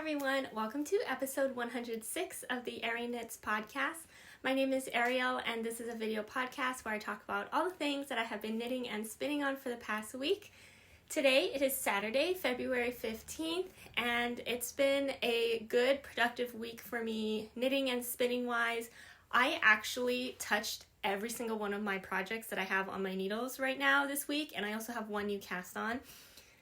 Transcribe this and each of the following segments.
everyone, welcome to episode 106 of the arieknits podcast. My name is Ariel and this is a video podcast where I talk about all the things that I have been knitting and spinning on for the past week. Today it is Saturday, February 15th, and it's been a good productive week for me knitting and spinning wise. I actually touched every single one of my projects that I have on my needles right now this week, and I also have one new cast on.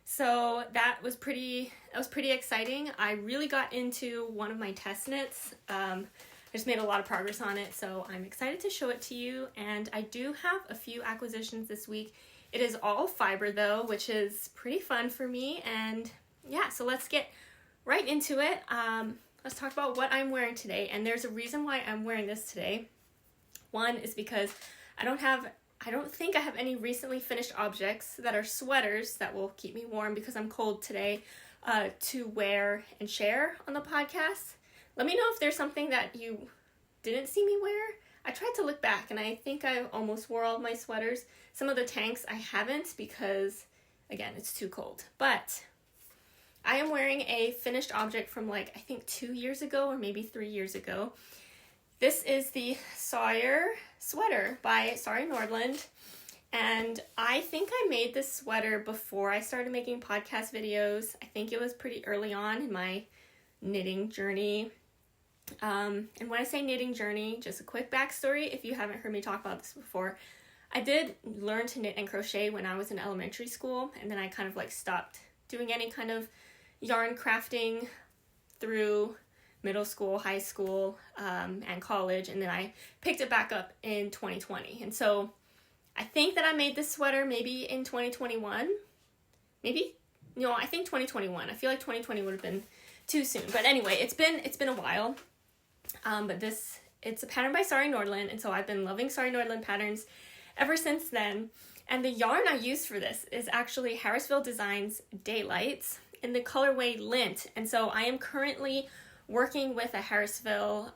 So that was pretty exciting. I really got into one of my test knits. I just made a lot of progress on it, so I'm excited to show it to you. And I do have a few acquisitions this week. It is all fiber though, which is pretty fun for me. And yeah, so let's get right into it. Let's talk about what I'm wearing today. And there's a reason why I'm wearing this today. One is because I don't think I have any recently finished objects that are sweaters that will keep me warm because I'm cold today to wear and share on the podcast. Let me know if there's something that you didn't see me wear. I tried to look back and I think I almost wore all of my sweaters. Some of the tanks I haven't because, again, it's too cold. But I am wearing a finished object from I think 2 years ago or maybe 3 years ago. This is the Sawyer sweater by Nordlund, and I think I made this sweater before I started making podcast videos. I think it was pretty early on in my knitting journey. And when I say knitting journey, just a quick backstory, if you haven't heard me talk about this before, I did learn to knit and crochet when I was in elementary school, and then I kind of stopped doing any kind of yarn crafting through middle school, high school, and college, and then I picked it back up in 2020. And so I think that I made this sweater maybe in 2021. I think 2021. I feel like 2020 would have been too soon. But anyway, it's been a while. But it's a pattern by Nordlund, and so I've been loving Nordlund patterns ever since then. And the yarn I used for this is actually Harrisville Designs Daylights in the colorway Lint. And so I am currently working with a Harrisville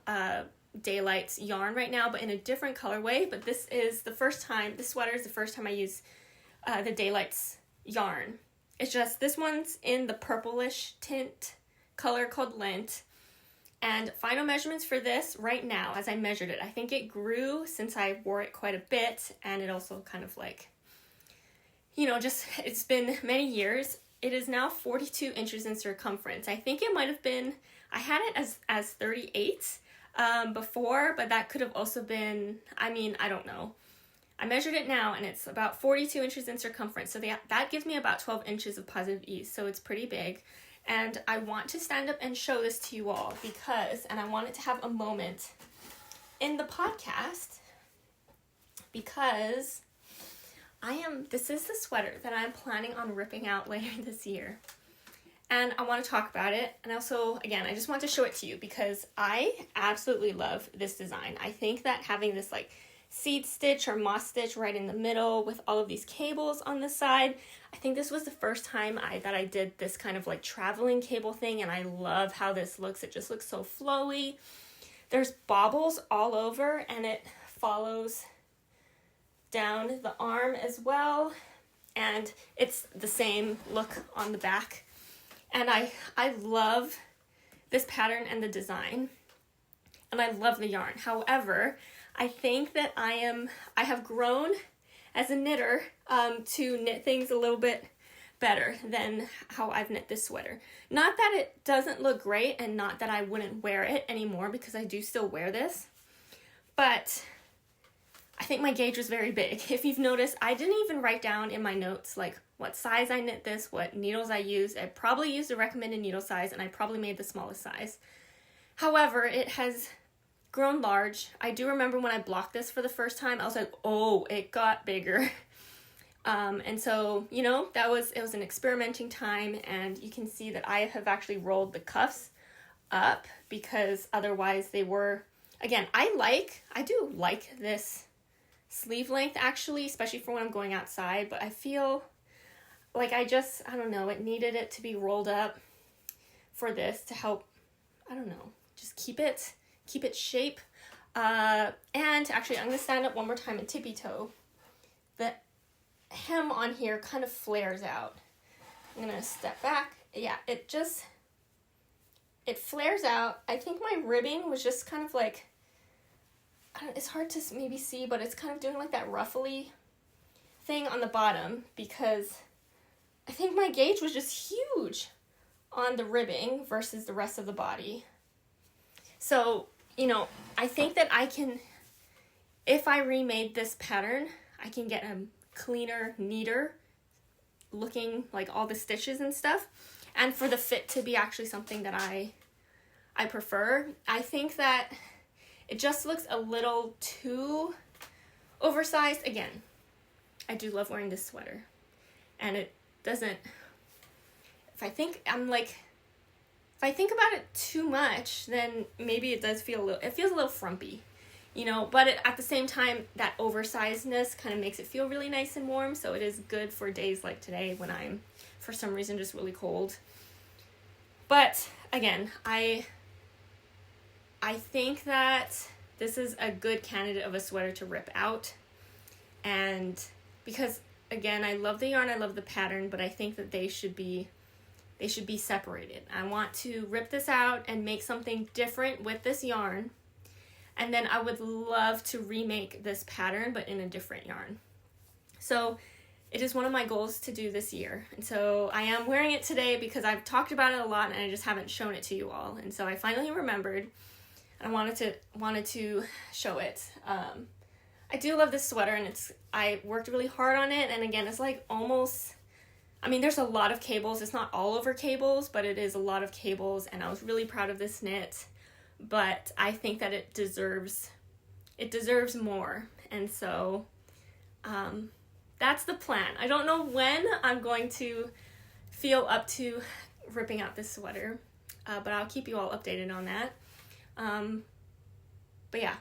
Daylights yarn right now, but in a different colorway. But this sweater is the first time I use the Daylights yarn. It's just, this one's in the purplish tint color called Lint. And final measurements for this right now, as I measured it, I think it grew since I wore it quite a bit, and it also kind of it's been many years. It is now 42 inches in circumference. I think it might have been, I had it as 38 before, but that could have also been, I don't know. I measured it now and it's about 42 inches in circumference. So that gives me about 12 inches of positive ease. So it's pretty big. And I want to stand up and show this to you all and I want it to have a moment in the podcast because this is the sweater that I'm planning on ripping out later this year. And I want to talk about it. And also, again, I just want to show it to you because I absolutely love this design. I think that having this seed stitch or moss stitch right in the middle with all of these cables on the side, I think this was the first time that I did this kind of traveling cable thing, and I love how this looks. It just looks so flowy. There's baubles all over, and it follows down the arm as well, and it's the same look on the back. And I love this pattern and the design, and I love the yarn. However, I think that I have grown as a knitter to knit things a little bit better than how I've knit this sweater. Not that it doesn't look great, and not that I wouldn't wear it anymore, because I do still wear this, but I think my gauge was very big. If you've noticed, I didn't even write down in my notes what size I knit this, what needles I used. I probably used the recommended needle size, and I probably made the smallest size. However, it has grown large. I do remember when I blocked this for the first time, I was like, oh, it got bigger. And so, it was an experimenting time, and you can see that I have actually rolled the cuffs up because otherwise they were, again, I do like this sleeve length actually, especially for when I'm going outside, but I feel I don't know, it needed it to be rolled up for this to help, just keep it shape. And actually I'm going to stand up one more time and tippy toe. The hem on here kind of flares out. I'm going to step back. Yeah, it just it flares out. I think my ribbing was just kind of like, it's hard to maybe see, but it's kind of doing like that ruffly thing on the bottom because I think my gauge was just huge on the ribbing versus the rest of the body. So, you know, I think that I can, if I remade this pattern, I can get a cleaner, neater looking, like all the stitches and stuff, and for the fit to be actually something that I prefer. I think that it just looks a little too oversized. Again, I do love wearing this sweater, and it doesn't, if I think about it too much, then maybe it does feel it feels a little frumpy, you know, but at the same time, that oversizedness kind of makes it feel really nice and warm, so it is good for days like today when I'm, for some reason, just really cold. But, again, I think that this is a good candidate of a sweater to rip out, and because, again, I love the yarn, I love the pattern, but I think that they should be separated. I want to rip this out and make something different with this yarn, and then I would love to remake this pattern, but in a different yarn. So it is one of my goals to do this year, and so I am wearing it today because I've talked about it a lot and I just haven't shown it to you all, and so I finally remembered, and I wanted to show it. I do love this sweater, and I worked really hard on it, and again, it's like almost, I mean, there's a lot of cables. It's not all over cables, but it is a lot of cables, and I was really proud of this knit, but I think that it deserves more, and so that's the plan. I don't know when I'm going to feel up to ripping out this sweater, but I'll keep you all updated on that. But yeah,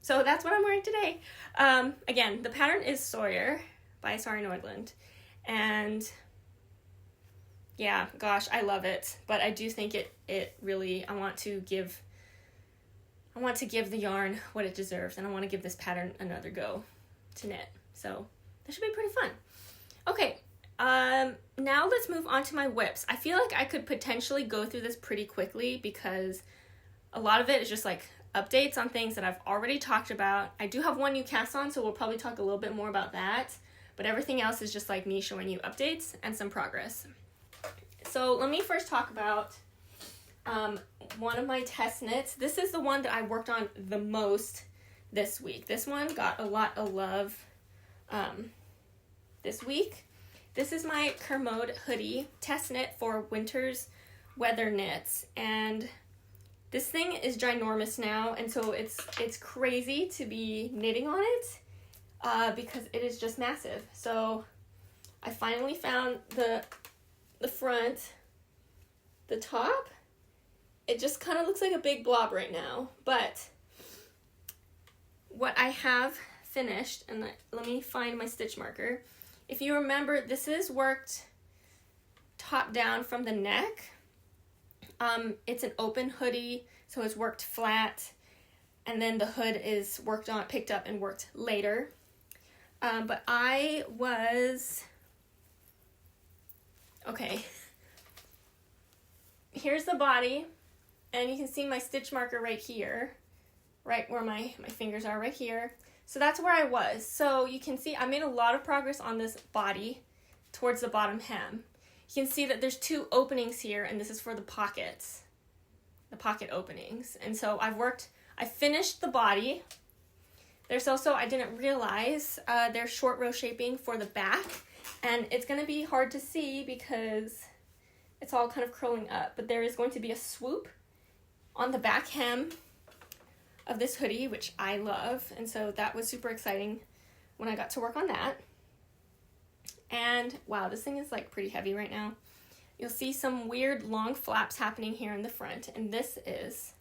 so that's what I'm wearing today. Again, the pattern is Sawyer by Nordlund, and yeah, gosh, I love it, but I do think it really, I want to give the yarn what it deserves, and I want to give this pattern another go to knit, so that should be pretty fun. Okay, now let's move on to my whips. I feel like I could potentially go through this pretty quickly because a lot of it is just like updates on things that I've already talked about. I do have one new cast on, so we'll probably talk a little bit more about that, but everything else is just like me showing you updates and some progress. So let me first talk about one of my test knits. This is the one that I worked on the most this week. This one got a lot of love this week. This is my Kermode hoodie test knit for winter's weather knits, and this thing is ginormous now, and so it's crazy to be knitting on it because it is just massive. So I finally found the front, the top. It just kind of looks like a big blob right now, but what I have finished, and let me find my stitch marker. If you remember, this is worked top down from the neck. It's an open hoodie, so it's worked flat, and then the hood is picked up and worked later. But I was, okay, here's the body, and you can see my stitch marker right here, right where my fingers are right here. So that's where I was. So you can see I made a lot of progress on this body towards the bottom hem. You can see that there's two openings here, and this is for the pockets, the pocket openings. And so I finished the body. There's also, I didn't realize, there's short row shaping for the back, and it's going to be hard to see because it's all kind of curling up, but there is going to be a swoop on the back hem of this hoodie, which I love, and so that was super exciting when I got to work on that. And wow, this thing is like pretty heavy right now. You'll see some weird long flaps happening here in the front, and this is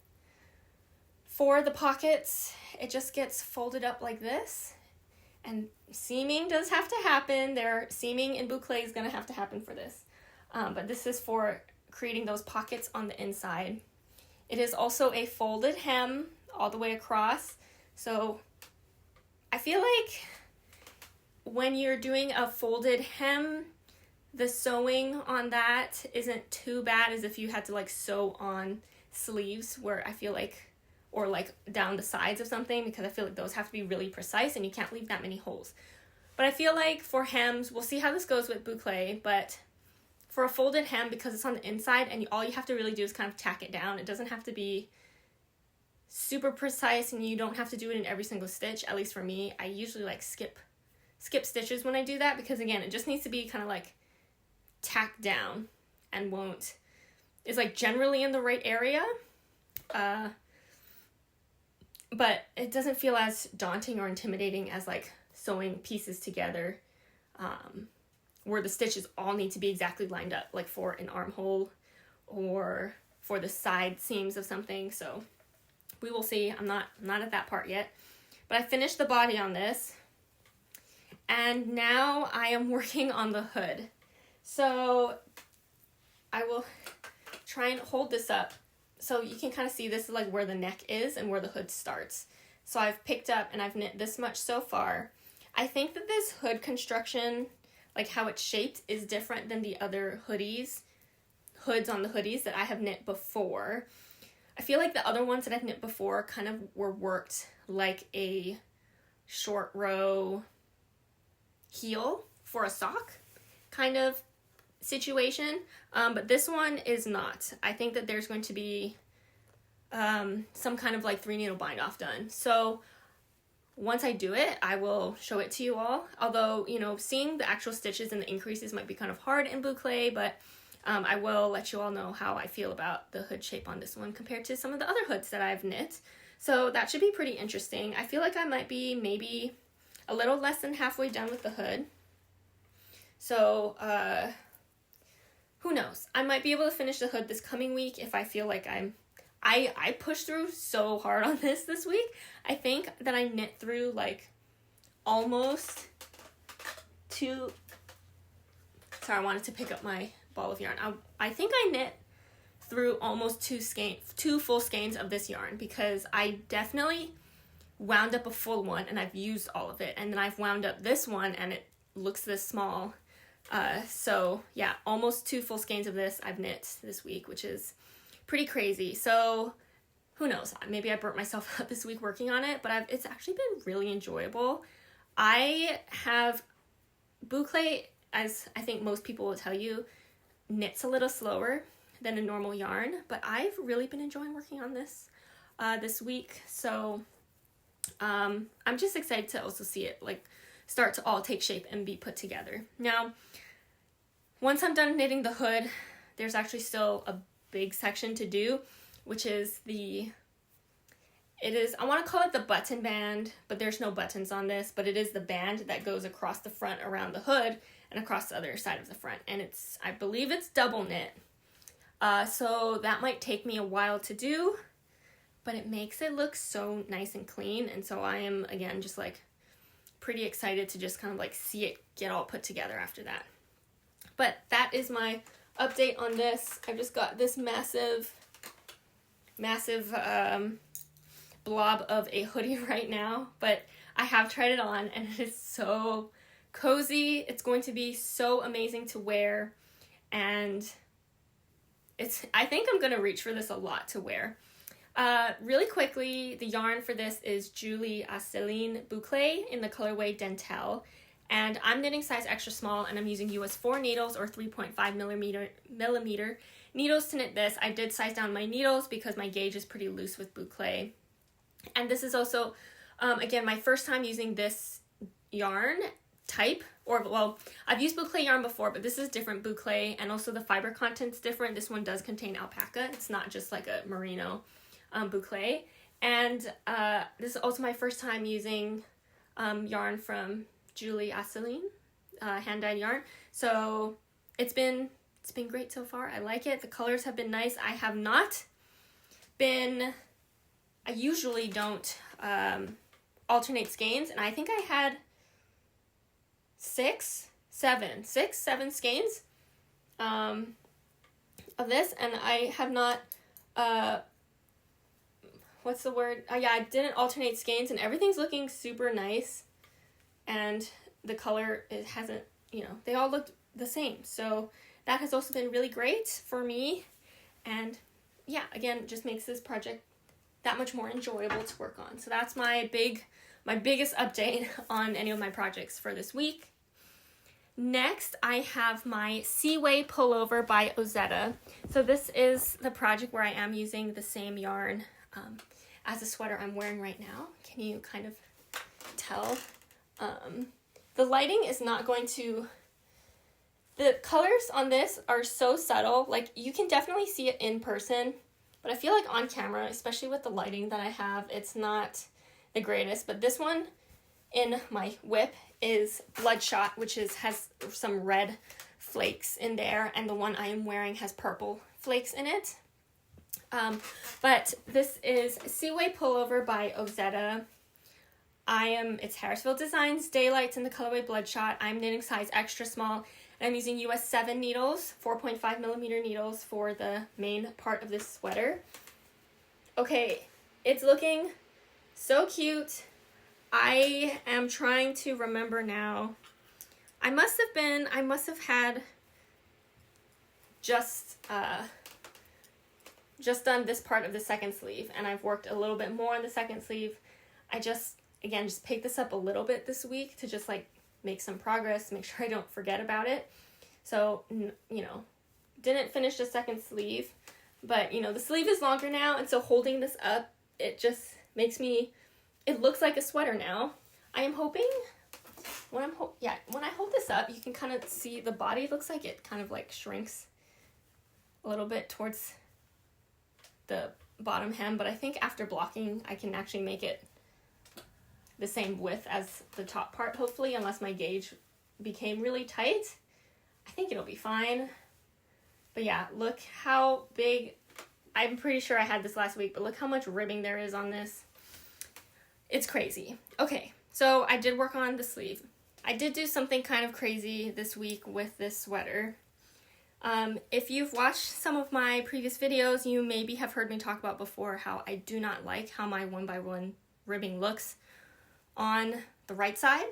for the pockets. It just gets folded up like this, and seaming does have to happen. Seaming in Boucle is going to have to happen for this, but this is for creating those pockets on the inside. It is also a folded hem all the way across, so I feel like when you're doing a folded hem, The sewing on that isn't too bad as if you had to like sew on sleeves, where I feel like, or like down the sides of something, because I feel like those have to be really precise and you can't leave that many holes. But I feel like for hems, we'll see how this goes with boucle, but for a folded hem, because it's on the inside and all you have to really do is kind of tack it down. It doesn't have to be super precise and you don't have to do it in every single stitch. At least for me, I usually like skip stitches when I do that, because again, it just needs to be kind of like tacked down and is like generally in the right area. But it doesn't feel as daunting or intimidating as like sewing pieces together, where the stitches all need to be exactly lined up, like for an armhole or for the side seams of something. So we will see. I'm not at that part yet, but I finished the body on this, and now I am working on the hood. So I will try and hold this up so you can kind of see this is like where the neck is and where the hood starts. So I've picked up and I've knit this much so far. I think that this hood construction, like how it's shaped, is different than the other hoods on the hoodies that I have knit before. I feel like the other ones that I've knit before kind of were worked like a short row heel for a sock kind of situation, but this one is not. I think that there's going to be some kind of like 3 needle bind off done. So once I do it, I will show it to you all. Although, you know, seeing the actual stitches and the increases might be kind of hard in boucle, but I will let you all know how I feel about the hood shape on this one compared to some of the other hoods that I've knit. So that should be pretty interesting. I feel like I might be maybe a little less than halfway done with the hood. So, who knows? I might be able to finish the hood this coming week if I feel like I pushed through so hard on this week. I think that I knit through like almost sorry, I wanted to pick up my ball of yarn. I think I knit through almost 2 full skeins of this yarn, because I definitely wound up a full one and I've used all of it, and then I've wound up this one and it looks this small. So yeah, almost 2 full skeins of this I've knit this week, which is pretty crazy. So who knows, maybe I burnt myself out this week working on it, but it's actually been really enjoyable. I have boucle, as I think most people will tell you, knits a little slower than a normal yarn, but I've really been enjoying working on this this week. So I'm just excited to also see it like start to all take shape and be put together. Now, once I'm done knitting the hood, there's actually still a big section to do, which is I want to call it the button band, but there's no buttons on this, but it is the band that goes across the front around the hood and across the other side of the front, and I believe it's double knit. So that might take me a while to do, but it makes it look so nice and clean, and so I am, again, just like pretty excited to just kind of like see it get all put together after that. But that is my update on this. I've just got this massive blob of a hoodie right now, but I have tried it on and it is so cozy. It's going to be so amazing to wear, and I think I'm going to reach for this a lot to wear. Really quickly, the yarn for this is Julie Asselin Boucle in the colorway Dentelle, and I'm knitting size extra small, and I'm using US 4 needles or 3.5 millimeter needles to knit this. I did size down my needles because my gauge is pretty loose with boucle, and this is also again my first time using this yarn type, I've used boucle yarn before, but this is different boucle, and also the fiber content's different. This one does contain alpaca. It's not just like a merino boucle, and this is also my first time using yarn from Julie Asselin, hand-dyed yarn. So it's been great so far. I like it. The colors have been nice. I usually don't alternate skeins, and I think I had 7 skeins of this, and I have not what's the word? I didn't alternate skeins, and everything's looking super nice, and the color, it hasn't, they all looked the same. So that has also been really great for me. And yeah, again, just makes this project that much more enjoyable to work on. So that's my biggest update on any of my projects for this week. Next, I have my Seaway Pullover by Ozetta. So this is the project where I am using the same yarn as the sweater I'm wearing right now. Can you kind of tell? The lighting is not going to... The colors on this are so subtle. Like, you can definitely see it in person, but I feel like on camera, especially with the lighting that I have, it's not the greatest. But this one in my whip is Bloodshot, which has some red flakes in there, and the one I am wearing has purple flakes in it. But this is Seaway Pullover by Ozetta. It's Harrisville Designs, Daylights in the colorway Bloodshot. I'm knitting size extra small, and I'm using US 7 needles, 4.5 millimeter needles for the main part of this sweater. Okay, it's looking so cute. I am trying to remember now. I must have had just done this part of the second sleeve, and I've worked a little bit more on the second sleeve. I just picked this up a little bit this week to just like make some progress, make sure I don't forget about it. So, didn't finish the second sleeve, but the sleeve is longer now, and so holding this up, it just makes it looks like a sweater now. I am hoping when I hold this up, you can kind of see the body looks like it kind of like shrinks a little bit towards the bottom hem, but I think after blocking, I can actually make it the same width as the top part, hopefully, unless my gauge became really tight. I think it'll be fine. But yeah, look how big, I'm pretty sure I had this last week, but look how much ribbing there is on this. It's crazy. Okay, so I did work on the sleeve. I did do something kind of crazy this week with this sweater. If you've watched some of my previous videos, you maybe have heard me talk about before how I do not like how my 1x1 ribbing looks on the right side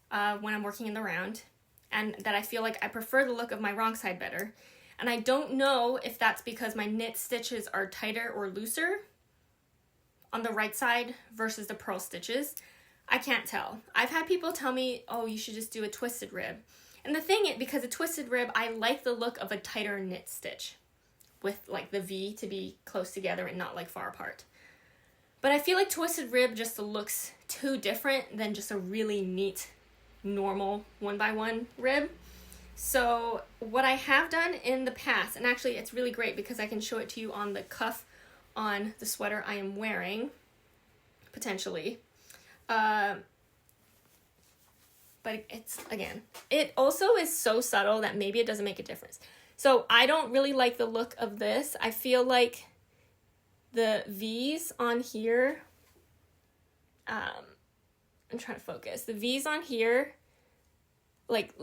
when I'm working in the round, and that I feel like I prefer the look of my wrong side better. And I don't know if that's because my knit stitches are tighter or looser on the right side versus the purl stitches. I can't tell. I've had people tell me, oh, you should just do a twisted rib. And the thing is, because a twisted rib, I like the look of a tighter knit stitch with like the V to be close together and not like far apart. But I feel like twisted rib just looks too different than just a really neat, normal 1x1 rib. So what I have done in the past, and actually it's really great because I can show it to you on the cuff on the sweater I am wearing, potentially. But it also is so subtle that maybe it doesn't make a difference. So I don't really like the look of this. I feel like the V's on here, I'm trying to focus. The V's on here, like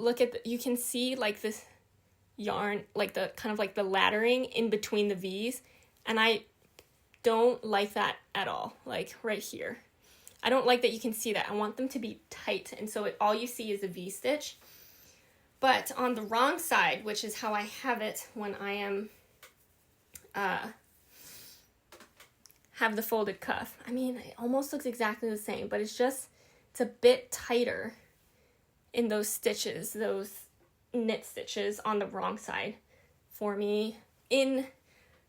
you can see like this yarn, like the kind of like the laddering in between the V's, and I don't like that at all, like right here. I don't like that you can see that. I want them to be tight, and so all you see is a V stitch. But on the wrong side, which is how I have it when I am have the folded cuff. I mean, it almost looks exactly the same, but it's a bit tighter in those stitches, those knit stitches on the wrong side for me in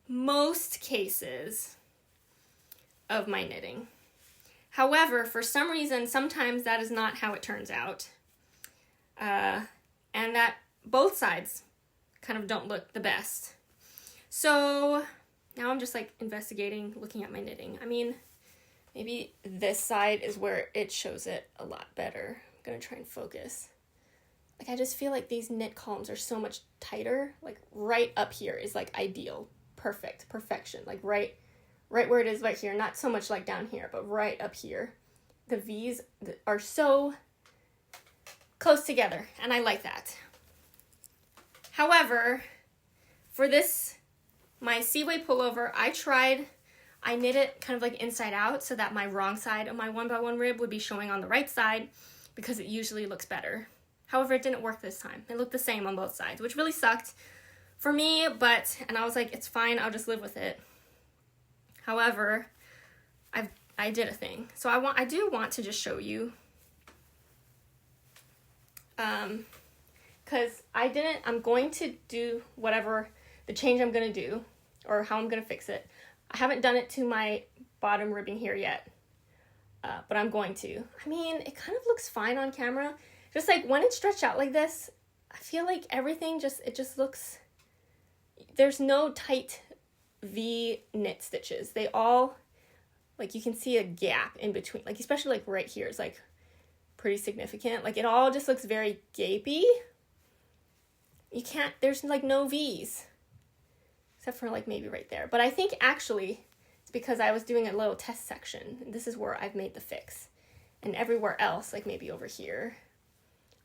most cases of my knitting. However, for some reason, sometimes that is not how it turns out. And that both sides kind of don't look the best. So now I'm just like investigating, looking at my knitting. I mean, maybe this side is where it shows it a lot better. I'm gonna try and focus. Like, I just feel like these knit columns are so much tighter. Like right up here is like ideal, perfection. Like right where it is right here, not so much like down here, but right up here. The V's are so close together, and I like that. However, for this, my Seaway pullover, I knit it kind of like inside out so that my wrong side of my 1x1 rib would be showing on the right side because it usually looks better. However, it didn't work this time. It looked the same on both sides, which really sucked for me, and I was like, it's fine, I'll just live with it. However, I did a thing. So I do want to just show you, because I'm going to do whatever the change I'm going to do, or how I'm going to fix it. I haven't done it to my bottom ribbing here yet, but I'm going to. I mean, it kind of looks fine on camera. Just like when it's stretched out like this, I feel like everything it just looks, there's no tight V knit stitches. They all, like, you can see a gap in between, like, especially like right here is like pretty significant. Like, it all just looks very gapey. There's like no V's except for like maybe right there. But I think actually it's because I was doing a little test section. This is where I've made the fix. And everywhere else, like maybe over here,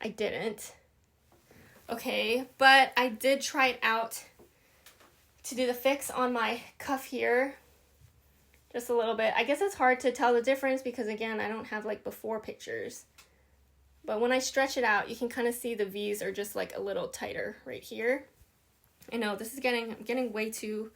I didn't. Okay, but I did try it out to do the fix on my cuff here. Just a little bit. I guess it's hard to tell the difference because, again, I don't have like before pictures. But when I stretch it out, you can kind of see the V's are just like a little tighter right here. I know this is I'm getting way too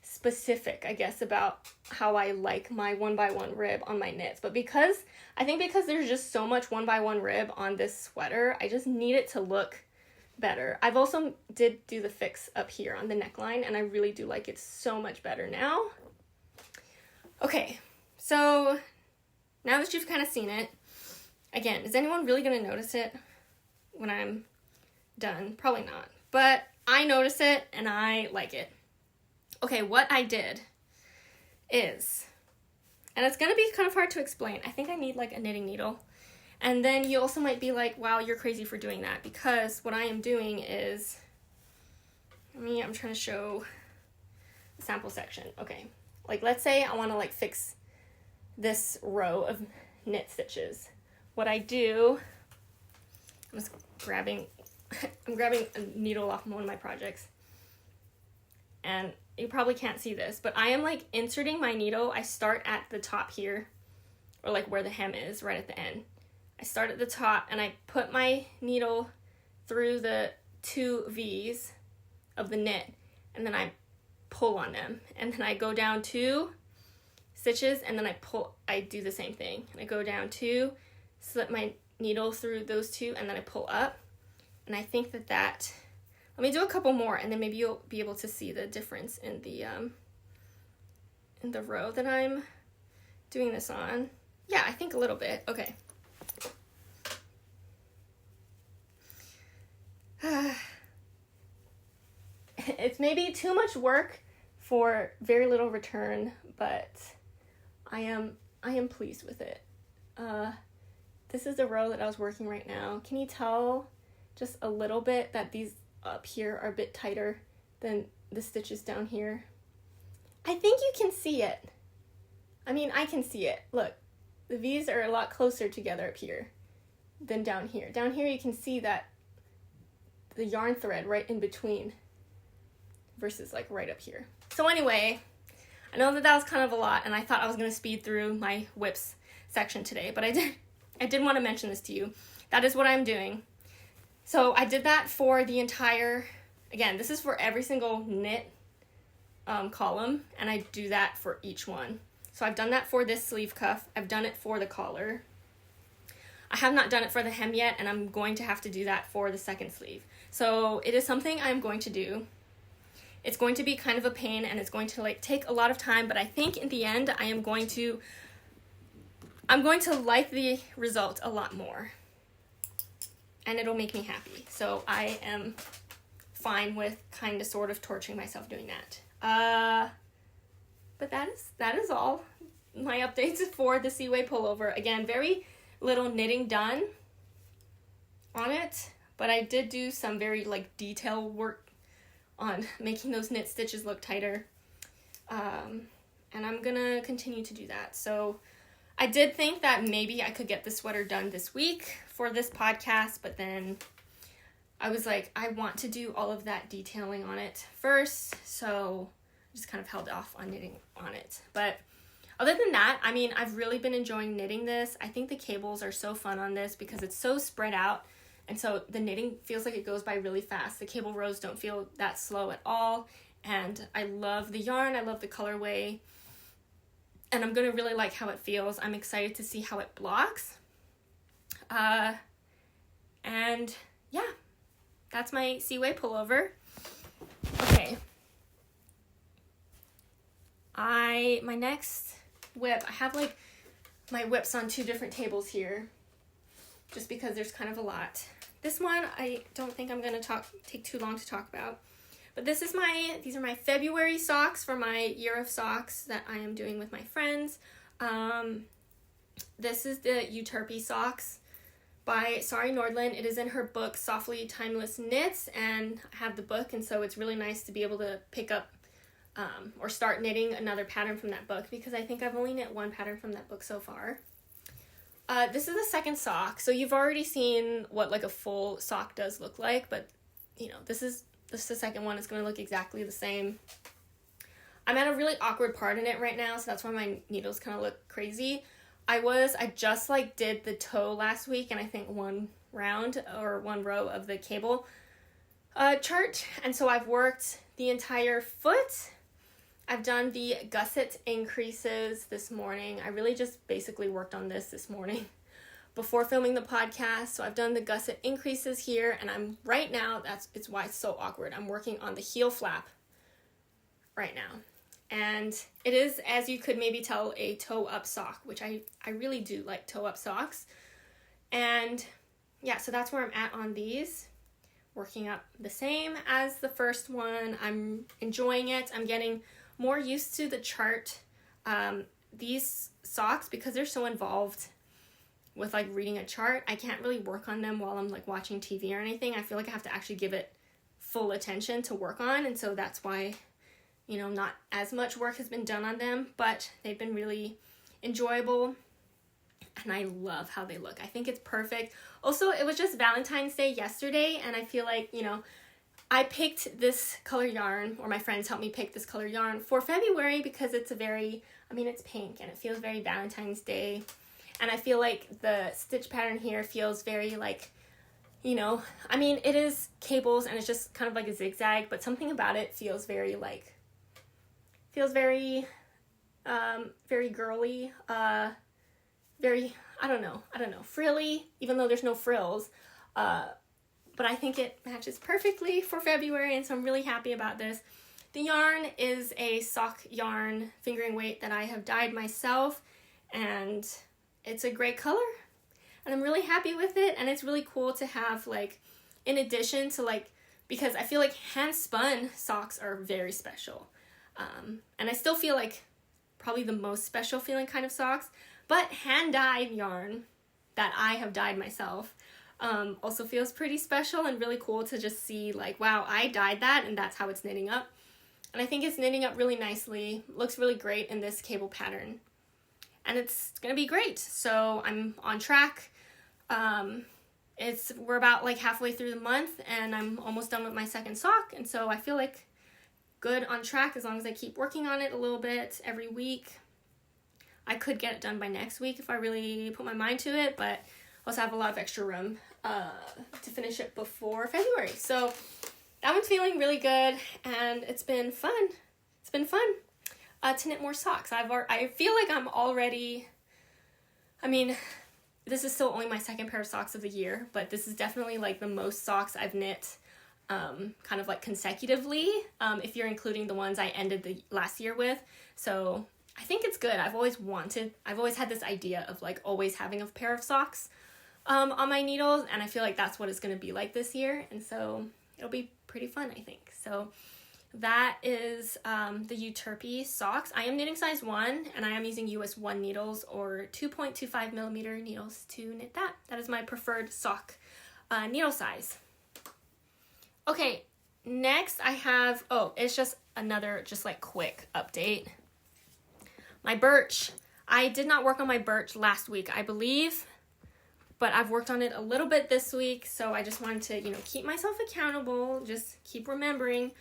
specific, I guess, about how I like my 1x1 rib on my knits. But because there's just so much 1x1 rib on this sweater, I just need it to look better. I've also did do the fix up here on the neckline, and I really do like it so much better now. Okay, so now that you've kind of seen it, again, is anyone really going to notice it when I'm done? Probably not, but I notice it and I like it. Okay, what I did is, and it's going to be kind of hard to explain. I think I need like a knitting needle. And then you also might be like, wow, you're crazy for doing that, because what I am doing is, I'm trying to show the sample section. Okay, like let's say I want to like fix this row of knit stitches. What I do, I'm grabbing a needle off one of my projects. And you probably can't see this, but I am like inserting my needle. I start at the top here, or like where the hem is, right at the end. I start at the top and I put my needle through the two V's of the knit, and then I pull on them, and then I go down 2 stitches, and then I do the same thing. And I go down 2, slip my needle through those 2, and then I pull up. And I think that let me do a couple more, and then maybe you'll be able to see the difference in the row that I'm doing this on. Yeah, I think a little bit. Okay. It's maybe too much work for very little return, but I am pleased with it. This is the row that I was working right now. Can you tell just a little bit that these up here are a bit tighter than the stitches down here? I think you can see it. I can see it. Look, the V's are a lot closer together up here than down here. Down here you can see that the yarn thread right in between versus like right up here. So anyway, I know that was kind of a lot, and I thought I was going to speed through my whips section today, but I did want to mention this to you. That is what I'm doing. So I did that for the entire, again, this is for every single knit column, and I do that for each one. So I've done that for this sleeve cuff. I've done it for the collar. I have not done it for the hem yet, and I'm going to have to do that for the second sleeve. So it is something I'm going to do. It's going to be kind of a pain, and it's going to like take a lot of time, but I think in the end I'm going to like the result a lot more, and it'll make me happy. So I am fine with kind of sort of torturing myself doing that. But that is all my updates for the Seaway pullover. Again, very little knitting done on it, but I did do some very like detail work on making those knit stitches look tighter, and I'm gonna continue to do that. So I did think that maybe I could get the sweater done this week for this podcast, but then I was like, I want to do all of that detailing on it first, so I just kind of held off on knitting on it. But other than that, I mean, I've really been enjoying knitting this. I think the cables are so fun on this because it's so spread out. And so the knitting feels like it goes by really fast. The cable rows don't feel that slow at all. And I love the yarn. I love the colorway. And I'm going to really like how it feels. I'm excited to see how it blocks. And yeah, that's my Seaway pullover. Okay. My next whip, I have like my whips on 2 different tables here, just because there's kind of a lot. This one, I don't think I'm going to take too long to talk about. But these are my February socks for my year of socks that I am doing with my friends. This is the Euterpe socks by Sari Nordlund. It is in her book, Softly Timeless Knits, and I have the book, and so it's really nice to be able to pick up or start knitting another pattern from that book, because I think I've only knit 1 pattern from that book so far. This is the second sock, so you've already seen what like a full sock does look like, but you know, this is the second one. It's going to look exactly the same. I'm at a really awkward part in it right now, so that's why my needles kind of look crazy. I just like did the toe last week, and I think 1 round or 1 row of the cable chart, and so I've worked the entire foot. I've done the gusset increases this morning. I really just basically worked on this morning before filming the podcast. So I've done the gusset increases here, and I'm right now, it's why it's so awkward. I'm working on the heel flap right now. And it is, as you could maybe tell, a toe-up sock, which I really do like toe-up socks. And yeah, so that's where I'm at on these. Working up the same as the first one. I'm enjoying it. I'm getting more used to the chart. These socks, because they're so involved with like reading a chart, I can't really work on them while I'm like watching TV or anything. I feel like I have to actually give it full attention to work on, and so that's why, you know, not as much work has been done on them, but they've been really enjoyable, and I love how they look. I think it's perfect. Also, it was just Valentine's Day yesterday, and I feel like, you know, I picked this color yarn, or my friends helped me pick this color yarn for February because it's it's pink, and it feels very Valentine's Day. And I feel like the stitch pattern here feels very like, you know, I mean, it is cables and it's just kind of like a zigzag, but something about it feels very like, very girly, very, I don't know, frilly, even though there's no frills. But I think it matches perfectly for February, and so I'm really happy about this. The yarn is a sock yarn fingering weight that I have dyed myself, and it's a great color, and I'm really happy with it. And it's really cool to have, like, in addition to, like, because I feel like hand spun socks are very special, and I still feel like probably the most special feeling kind of socks, but hand dyed yarn that I have dyed myself also feels pretty special and really cool to just see, like, wow, I dyed that and that's how it's knitting up. And I think it's knitting up really nicely. Looks really great in this cable pattern. And it's gonna be great. So I'm on track. We're about like halfway through the month, and I'm almost done with my second sock. And so I feel like good on track as long as I keep working on it a little bit every week. I could get it done by next week if I really put my mind to it, but I also have a lot of extra room to finish it before February. So that one's feeling really good, and it's been fun. It's been fun to knit more socks. I feel like I'm already, I mean, this is still only my second pair of socks of the year, but this is definitely like the most socks I've knit kind of like consecutively, if you're including the ones I ended the last year with. So I think it's good. I've always had this idea of like always having a pair of socks on my needles, and I feel like that's what it's going to be like this year, and so it'll be pretty fun, I think. So that is the Euterpe socks. I am knitting size 1, and I am using US 1 needles or 2.25 millimeter needles to knit that. That is my preferred sock needle size. Okay, next I have, it's just another like quick update. My Birch. I did not work on my Birch last week, I believe, but I've worked on it a little bit this week, so I just wanted to, keep myself accountable, just keep remembering,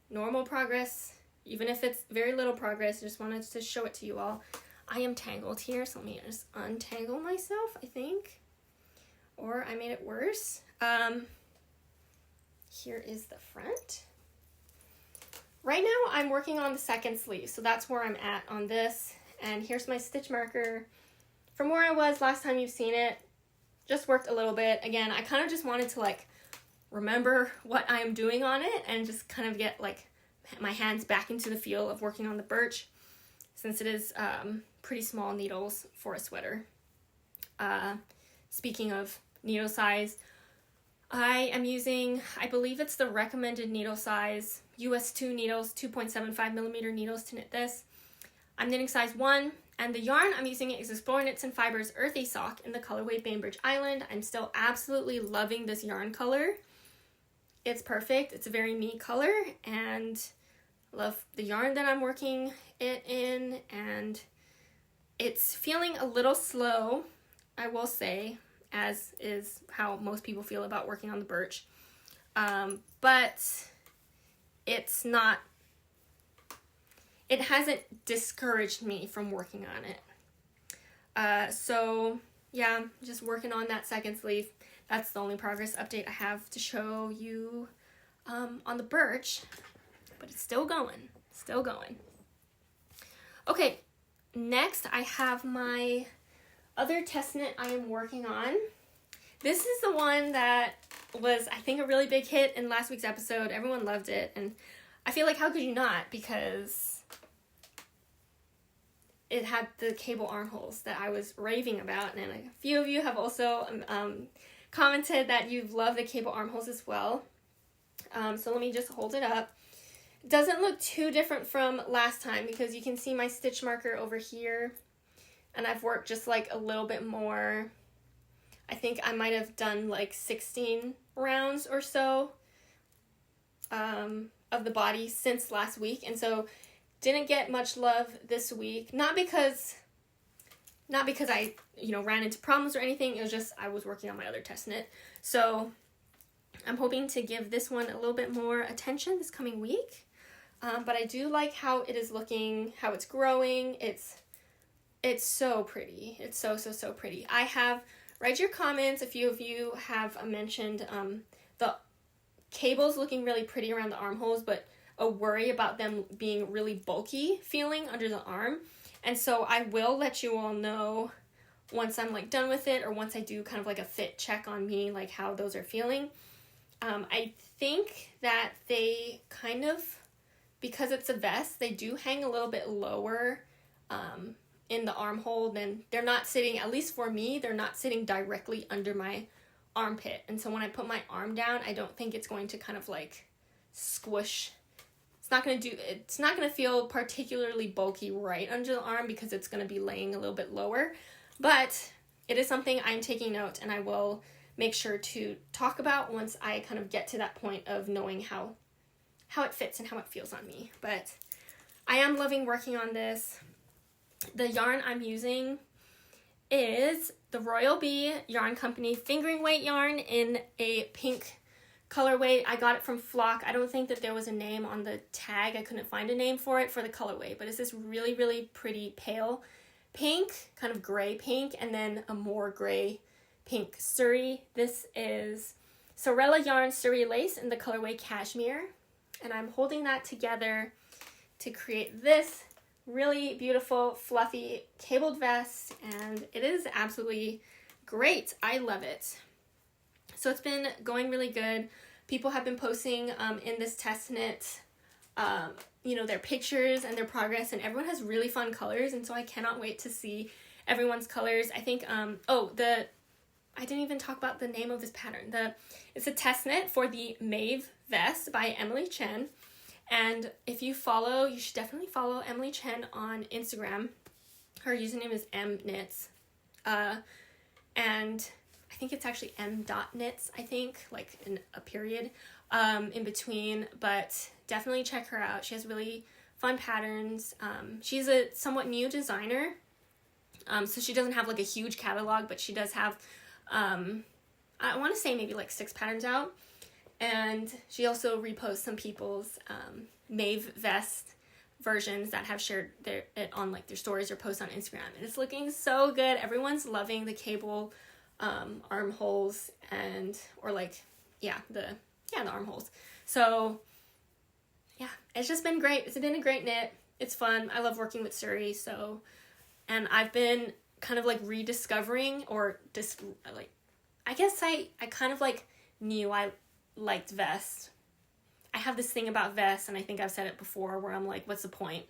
normal progress even if it's very little progress. I just wanted to show it to you all. I am tangled here, so let me just untangle myself, I think. Or I made it worse. Here is the front. Right now I'm working on the second sleeve, so that's where I'm at on this. And here's my stitch marker. From where I was last time you've seen it, just worked a little bit. Again, I kind of just wanted to like remember what I'm doing on it and just kind of get like my hands back into the feel of working on the birch, since it is pretty small needles for a sweater. Speaking of needle size, I am using, I believe it's the recommended needle size, US 2 needles, 2.75 millimeter needles to knit this. I'm knitting size 1, and the yarn I'm using is Explore Knits and Fibers Earthy Sock in the colorway Bainbridge Island. I'm still absolutely loving this yarn color. It's perfect. It's a very me color, and I love the yarn that I'm working it in, and it's feeling a little slow, I will say, as is how most people feel about working on the birch. But it's not, it hasn't discouraged me from working on it. So yeah, just working on that second sleeve. That's the only progress update I have to show you on the birch, but it's still going, still going. Okay, next I have my other test knit I am working on. This is the one that was, I think, a really big hit in last week's episode. Everyone loved it, and I feel like how could you not, because it had the cable armholes that I was raving about, and a few of you have also commented that you've loved the cable armholes as well. So let me just hold it up. It doesn't look too different from last time because you can see my stitch marker over here, and I've worked just like a little bit more. I think I might have done like 16 rounds or so of the body since last week, and so didn't get much love this week. Not because I, ran into problems or anything. It was just I was working on my other test knit. So I'm hoping to give this one a little bit more attention this coming week. But I do like how it is looking, how it's growing. It's so pretty. It's so pretty. I have read your comments. A few of you have mentioned the cables looking really pretty around the armholes, but a worry about them being really bulky feeling under the arm. And so I will let you all know once I'm like done with it, or once I do kind of like a fit check on me, like how those are feeling. I think that they kind of, because it's a vest, they do hang a little bit lower in the armhole than, they're not sitting, at least for me, they're not sitting directly under my armpit. And so when I put my arm down, I don't think it's going to kind of like squish. It's not going to feel particularly bulky right under the arm because it's going to be laying a little bit lower. But it is something I'm taking note, and I will make sure to talk about once I kind of get to that point of knowing how it fits and how it feels on me. But I am loving working on this. The yarn I'm using is the Royal Bee Yarn Company fingering weight yarn in a pink colorway. I got it from Flock. I don't think that there was a name on the tag. I couldn't find a name for it for the colorway, but it's this really pretty pale pink, kind of gray pink, and then a more gray pink Suri. This is Sewrella yarn Suri lace in the colorway Cashmere, and I'm holding that together to create this really beautiful fluffy cabled vest, and it is absolutely great. I love it. So it's been going really good. People have been posting in this test knit, their pictures and their progress, and everyone has really fun colors, and so I cannot wait to see everyone's colors. I think, I didn't even talk about the name of this pattern. It's a test knit for the Maeve vest by Emily Chen, and if you follow, you should definitely follow Emily Chen on Instagram. Her username is mknits, and I think it's actually m.knits, I think, like in a period in between, but definitely check her out. She has really fun patterns. She's a somewhat new designer, so she doesn't have like a huge catalog, but she does have, I want to say maybe like 6 patterns out, and she also reposts some people's Maeve vest versions that have shared it on like their stories or posts on Instagram, and it's looking so good. Everyone's loving the cable armholes the armholes. So yeah, it's just been great. It's been a great knit. It's fun. I love working with Suri. So, and I've been kind of like rediscovering I guess I kind of like knew I liked vests. I have this thing about vests, and I think I've said it before, where I'm like, what's the point?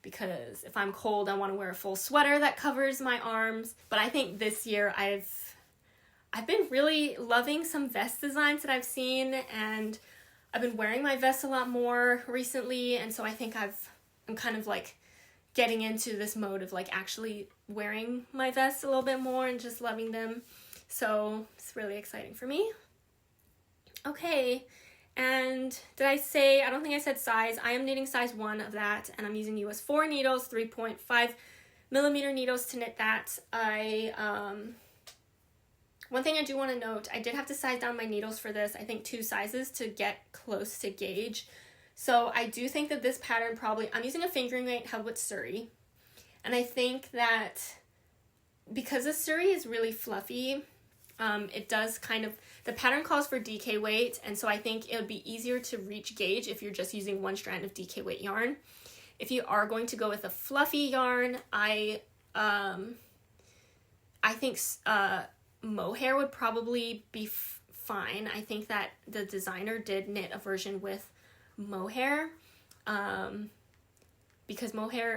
Because if I'm cold, I want to wear a full sweater that covers my arms. But I think this year I've been really loving some vest designs that I've seen, and I've been wearing my vests a lot more recently, and so I think I'm kind of like getting into this mode of like actually wearing my vests a little bit more and just loving them. So it's really exciting for me. Okay, and did I say, I don't think I said size. I am knitting size 1 of that, and I'm using US 4 needles, 3.5 millimeter needles to knit that. One thing I do want to note, I did have to size down my needles for this, I think 2 sizes to get close to gauge. So I do think that this pattern I'm using a fingering weight held with Suri. And I think that because the Suri is really fluffy, it does the pattern calls for DK weight, and so I think it would be easier to reach gauge if you're just using 1 strand of DK weight yarn. If you are going to go with a fluffy yarn, I think mohair would probably be fine. I think that the designer did knit a version with mohair, because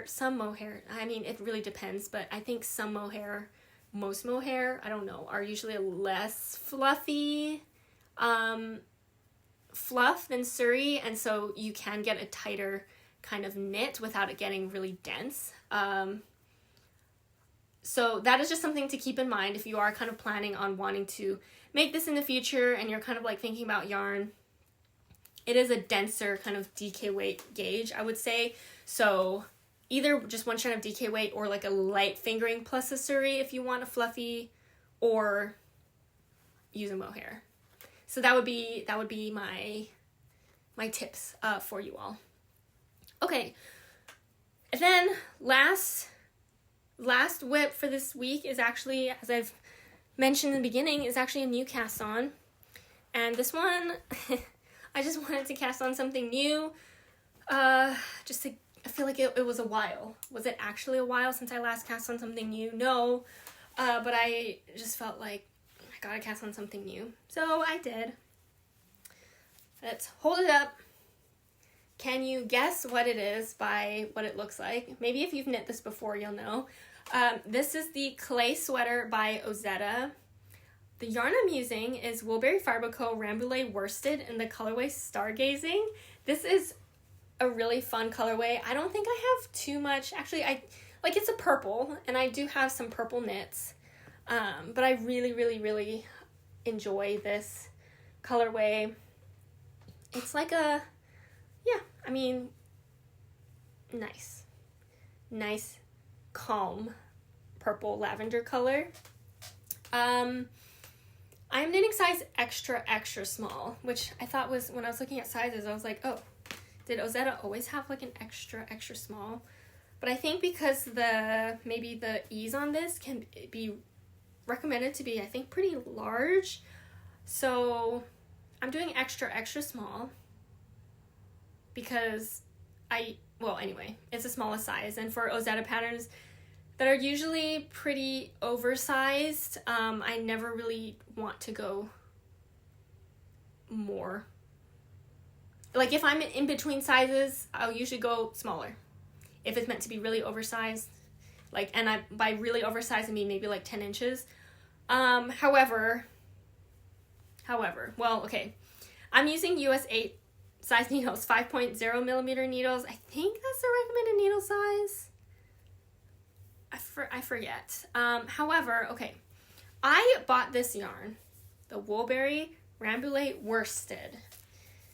some mohair, I mean, it really depends, but I think most mohair, I don't know, are usually a less fluffy fluff than Suri, and so you can get a tighter kind of knit without it getting really dense. So that is just something to keep in mind if you are kind of planning on wanting to make this in the future and you're kind of like thinking about yarn. It is a denser kind of DK weight gauge, I would say. So either just 1 strand of DK weight or like a light fingering plus a Suri if you want a fluffy, or use a mohair. So that would be my tips for you all. Okay, and then last whip for this week is actually, as I've mentioned in the beginning, is actually a new cast on. And this one, I just wanted to cast on something new. I feel like it was a while. Was it actually a while since I last cast on something new? No. But I just felt like I gotta cast on something new. So I did. Let's hold it up. Can you guess what it is by what it looks like? Maybe if you've knit this before, you'll know. This is the Clay Sweater by Ozetta. The yarn I'm using is Woolberry Fiber Co. Rambouillet Worsted in the colorway Stargazing. This is a really fun colorway. I don't think I have too much. Actually, it's a purple, and I do have some purple knits. But I really, really, really enjoy this colorway. It's like nice, calm purple lavender color. I'm knitting size extra small, which I thought was, when I was looking at sizes, I was like, oh, did Ozetta always have like an extra small? But I think because maybe the ease on this can be recommended to be, I think, pretty large. So I'm doing extra small because it's the smallest size. And for Ozetta patterns that are usually pretty oversized, I never really want to go more. Like if I'm in between sizes, I'll usually go smaller. If it's meant to be really oversized, by really oversized I mean maybe like 10 inches. However, I'm using US 8 size needles, 5.0 millimeter needles. I think that's the recommended needle size. I forget. However, I bought this yarn, the Woolberry Rambouillet Worsted,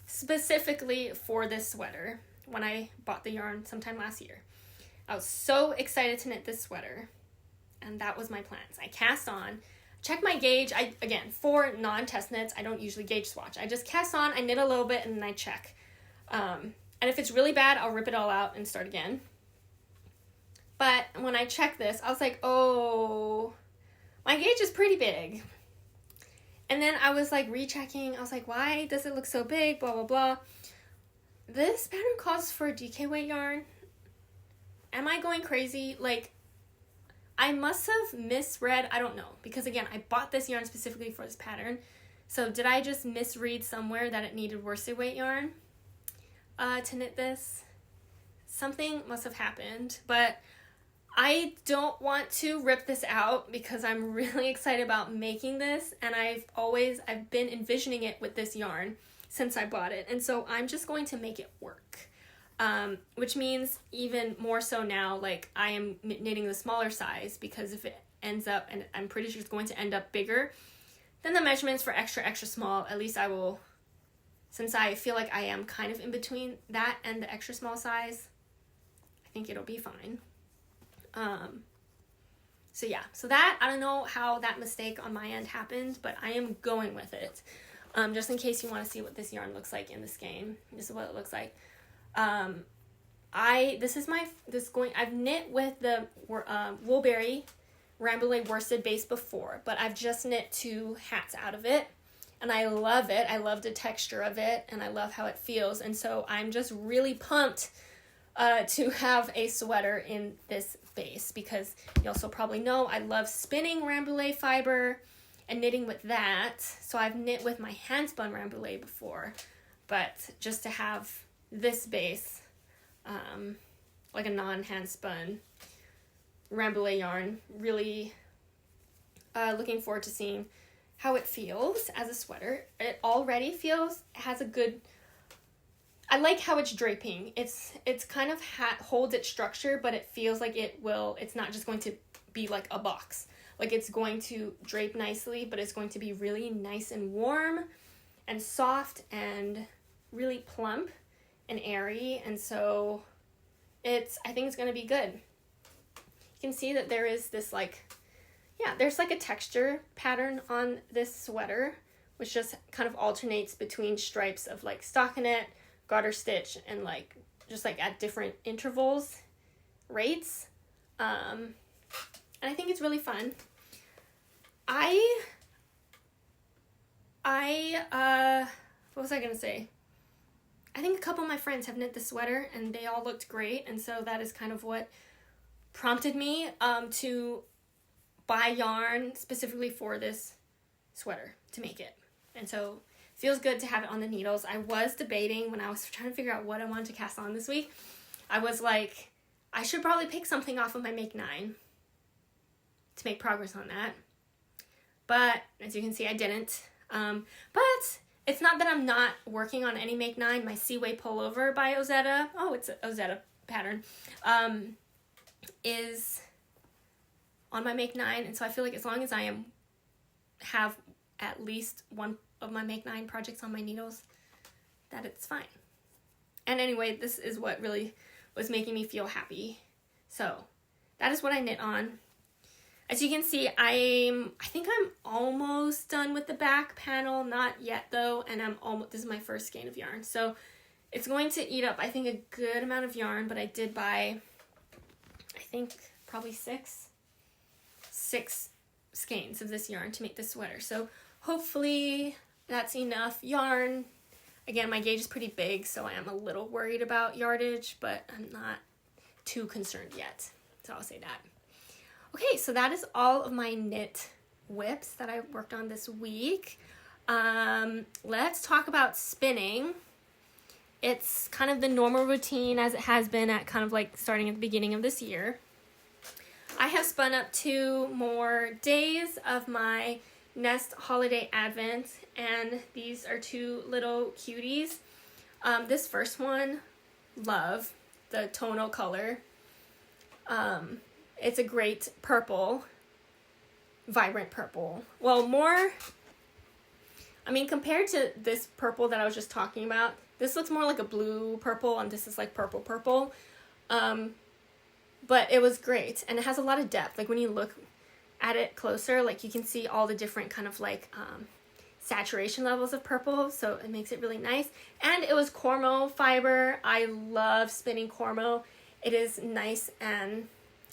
specifically for this sweater when I bought the yarn sometime last year. I was so excited to knit this sweater, and that was my plans. I cast on, check my gauge. For non-test knits, I don't usually gauge swatch. I just cast on, I knit a little bit, and then I check. And if it's really bad, I'll rip it all out and start again. But when I checked this, I was like, oh, my gauge is pretty big. And then I was like rechecking. I was like, why does it look so big? Blah, blah, blah. This pattern calls for a DK weight yarn. Am I going crazy? Like, I must have misread. I don't know. Because again, I bought this yarn specifically for this pattern. So did I just misread somewhere that it needed worsted weight yarn to knit this? Something must have happened. But I don't want to rip this out because I'm really excited about making this, and I've been envisioning it with this yarn since I bought it, and so I'm just going to make it work, which means even more so now, like, I am knitting the smaller size, because if it ends up, and I'm pretty sure it's going to end up bigger than the measurements for extra, extra small, at least I will, since I feel like I am kind of in between that and the extra small size, I think it'll be fine. So yeah, so that, I don't know how that mistake on my end happened, but I am going with it. Just in case you want to see what this yarn looks like in this game. This is what it looks like. I've knit with the Woolberry Rambouillet worsted base before, but I've just knit 2 hats out of it, and I love it. I love the texture of it, and I love how it feels, and so I'm just really pumped to have a sweater in this base, because you also probably know I love spinning Rambouillet fiber and knitting with that. So I've knit with my hand spun Rambouillet before, but just to have this base, like a non-hand spun Rambouillet yarn, really looking forward to seeing how it feels as a sweater. It already has a good, I like how it's draping. It's kind of holds its structure, but it feels like it's not just going to be like a box. Like, it's going to drape nicely, but it's going to be really nice and warm and soft and really plump and airy. And so I think it's going to be good. You can see that there is this there's like a texture pattern on this sweater, which just kind of alternates between stripes of like stockinette, garter stitch, and like just like at different rates, and I think it's really fun. What was I gonna say? I think a couple of my friends have knit the sweater and they all looked great, and so that is kind of what prompted me to buy yarn specifically for this sweater to make it. And so feels good to have it on the needles. I was debating when I was trying to figure out what I wanted to cast on this week. I was like, I should probably pick something off of my Make 9 to make progress on that. But as you can see, I didn't. But it's not that I'm not working on any Make 9. My Seaway Pullover by Ozetta, it's an Ozetta pattern, is on my Make 9. And so I feel like as long as I have at least one of my Make 9 projects on my needles, that it's fine. And anyway, this is what really was making me feel happy. So that is what I knit on. As you can see, I think I'm almost done with the back panel, not yet though, and this is my first skein of yarn. So it's going to eat up, I think, a good amount of yarn, but I did buy, I think, probably six skeins of this yarn to make this sweater. So hopefully that's enough yarn. Again, my gauge is pretty big, so I am a little worried about yardage, but I'm not too concerned yet. So I'll say that. Okay, so that is all of my knit whips that I worked on this week. Let's talk about spinning. It's kind of the normal routine as it has been at kind of like starting at the beginning of this year. I have spun up 2 more days of my Nest Holiday Advent, and these are 2 little cuties. This first one, love the tonal color. It's a great purple, vibrant purple. Well, compared to this purple that I was just talking about, this looks more like a blue purple, and this is like purple. But it was great, and it has a lot of depth. Like when you look at it closer, like you can see all the different kind of like saturation levels of purple, so it makes it really nice. And it was Kermode fiber. I love spinning Kermode. It is nice and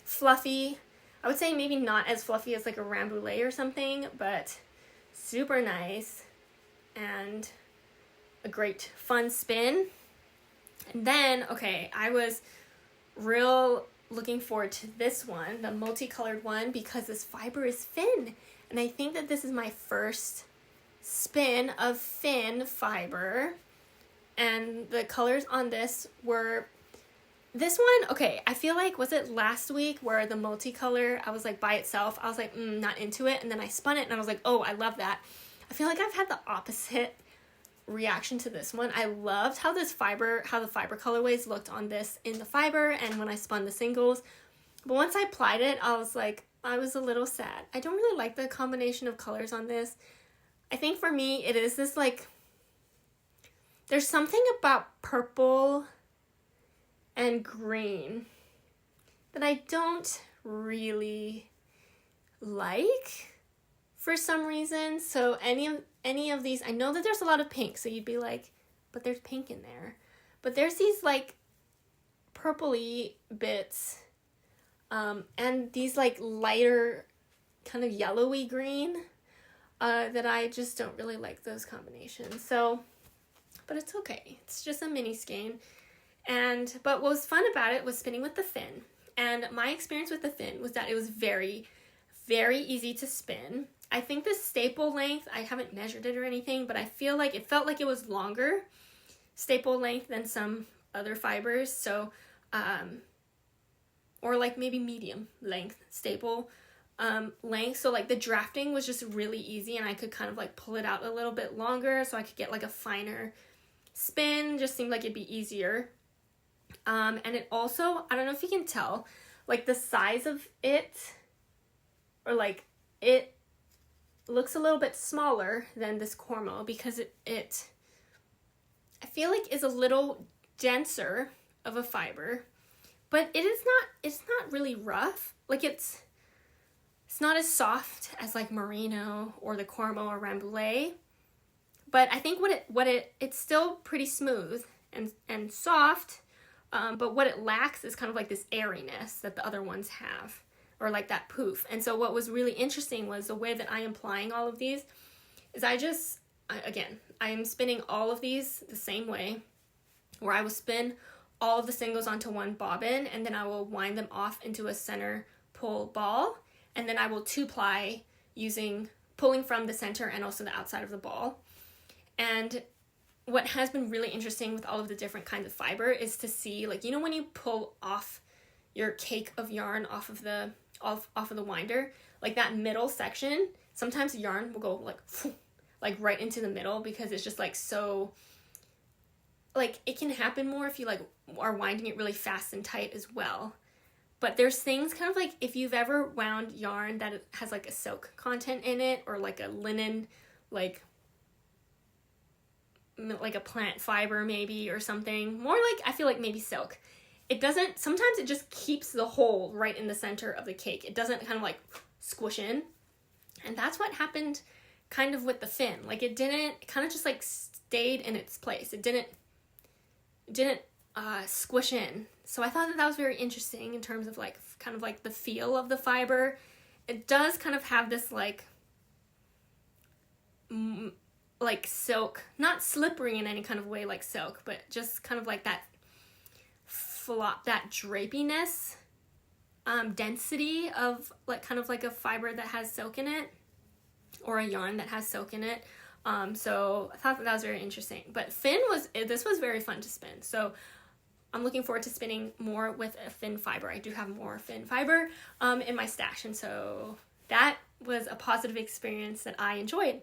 fluffy. I would say maybe not as fluffy as like a Rambouillet or something, but super nice and a great fun spin. And then, okay, I was real looking forward to this one, the multicolored one, because this fiber is fin. And I think that this is my first spin of fin fiber. And the colors on this were, this one, okay, I feel like, was it last week where the multicolor, I was like by itself, I was like, not into it. And then I spun it and I was like, oh, I love that. I feel like I've had the opposite reaction to this one. I loved how the fiber colorways looked on this in the fiber and when I spun the singles. But once I applied it, I was like, I was a little sad. I don't really like the combination of colors on this. I think for me, it is this like, there's something about purple and green that I don't really like for some reason. So any of these, I know that there's a lot of pink, so you'd be like, but there's pink in there. But there's these like purpley bits, and these like lighter kind of yellowy green, that I just don't really like those combinations. So, but it's okay. It's just a mini skein. But what was fun about it was spinning with the fin. And my experience with the fin was that it was very, very easy to spin. I think the staple length, I haven't measured it or anything, but I feel like it felt like it was longer staple length than some other fibers. So, or like maybe medium length staple length. So like the drafting was just really easy and I could kind of like pull it out a little bit longer so I could get like a finer spin. Just seemed like it'd be easier. And it also, I don't know if you can tell, like the size of it, or like it looks a little bit smaller than this Kermode because it I feel like is a little denser of a fiber, but it's not really rough. Like it's not as soft as like Merino or the Kermode or Rambouillet, but I think it's still pretty smooth and soft, but what it lacks is kind of like this airiness that the other ones have, or like that poof. And so what was really interesting was the way that I am applying all of these is I am spinning all of these the same way, where I will spin all of the singles onto one bobbin and then I will wind them off into a center pull ball, and then I will 2-ply pulling from the center and also the outside of the ball. And what has been really interesting with all of the different kinds of fiber is to see, like, you know, when you pull off your cake of yarn off of the winder, like that middle section, sometimes the yarn will go like right into the middle because it's just like so, like it can happen more if you like are winding it really fast and tight as well. But there's things kind of like if you've ever wound yarn that has like a silk content in it, or like a linen, like a plant fiber maybe, or something more like, I feel like maybe silk. It doesn't, sometimes it just keeps the hole right in the center of the cake. It doesn't kind of like squish in. And that's what happened kind of with the fin. Like it kind of just like stayed in its place. It didn't squish in. So I thought that was very interesting in terms of like kind of like the feel of the fiber. It does kind of have this like silk, not slippery in any kind of way like silk, but just kind of like that flop, that drapiness, density of like kind of like a fiber that has silk in it, or a yarn that has silk in it. So I thought that was very interesting. But this was very fun to spin. So I'm looking forward to spinning more with a fin fiber. I do have more fin fiber in my stash, and so that was a positive experience that I enjoyed,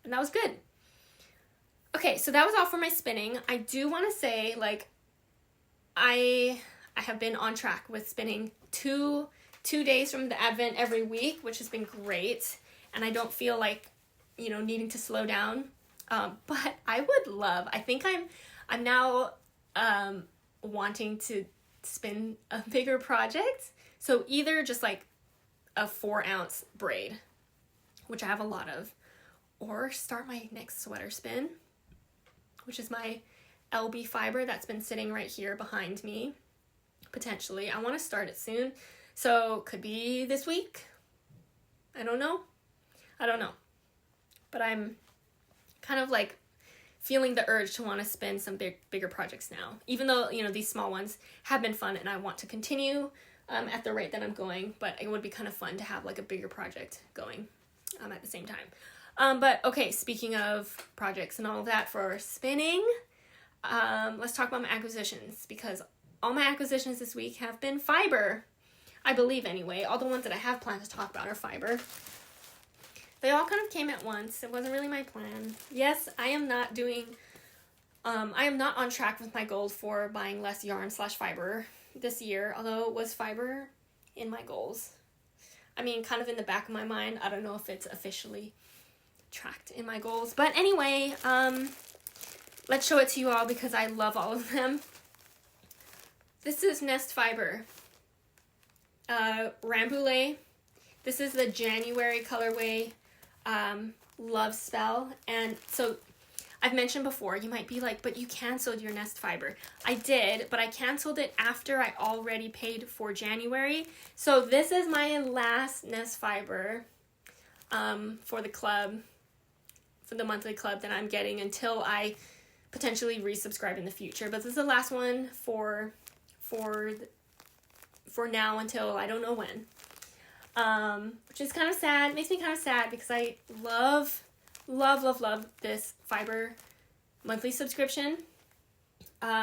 and that was good. Okay, so that was all for my spinning. I do want to say, like, I have been on track with spinning two days from the Advent every week, which has been great, and I don't feel like, you know, needing to slow down. But I would love, I think I'm now wanting to spin a bigger project. So either just like a 4-ounce braid, which I have a lot of, or start my next sweater spin, which is my LB fiber that's been sitting right here behind me. Potentially. I want to start it soon. So could be this week. I don't know. But I'm kind of like feeling the urge to want to spin some bigger projects now. Even though, you know, these small ones have been fun and I want to continue at the rate that I'm going. But it would be kind of fun to have like a bigger project going at the same time. But okay, speaking of projects and all of that for spinning, let's talk about my acquisitions, because all my acquisitions this week have been fiber. I believe anyway. All the ones that I have planned to talk about are fiber. They all kind of came at once. It wasn't really my plan. Yes, I am not on track with my goal for buying less yarn/fiber this year, although it was fiber in my goals. I mean, kind of in the back of my mind. I don't know if it's officially tracked in my goals. But anyway, let's show it to you all because I love all of them. This is Nest Fiber. Rambouillet. This is the January colorway, Love Spell. And so I've mentioned before, you might be like, but you canceled your Nest Fiber. I did, but I canceled it after I already paid for January. So this is my last Nest Fiber for the club, for the monthly club that I'm getting until I potentially resubscribe in the future. But this is the last one for now until I don't know when. Which is kind of sad. Makes me kind of sad because I love this fiber monthly subscription. But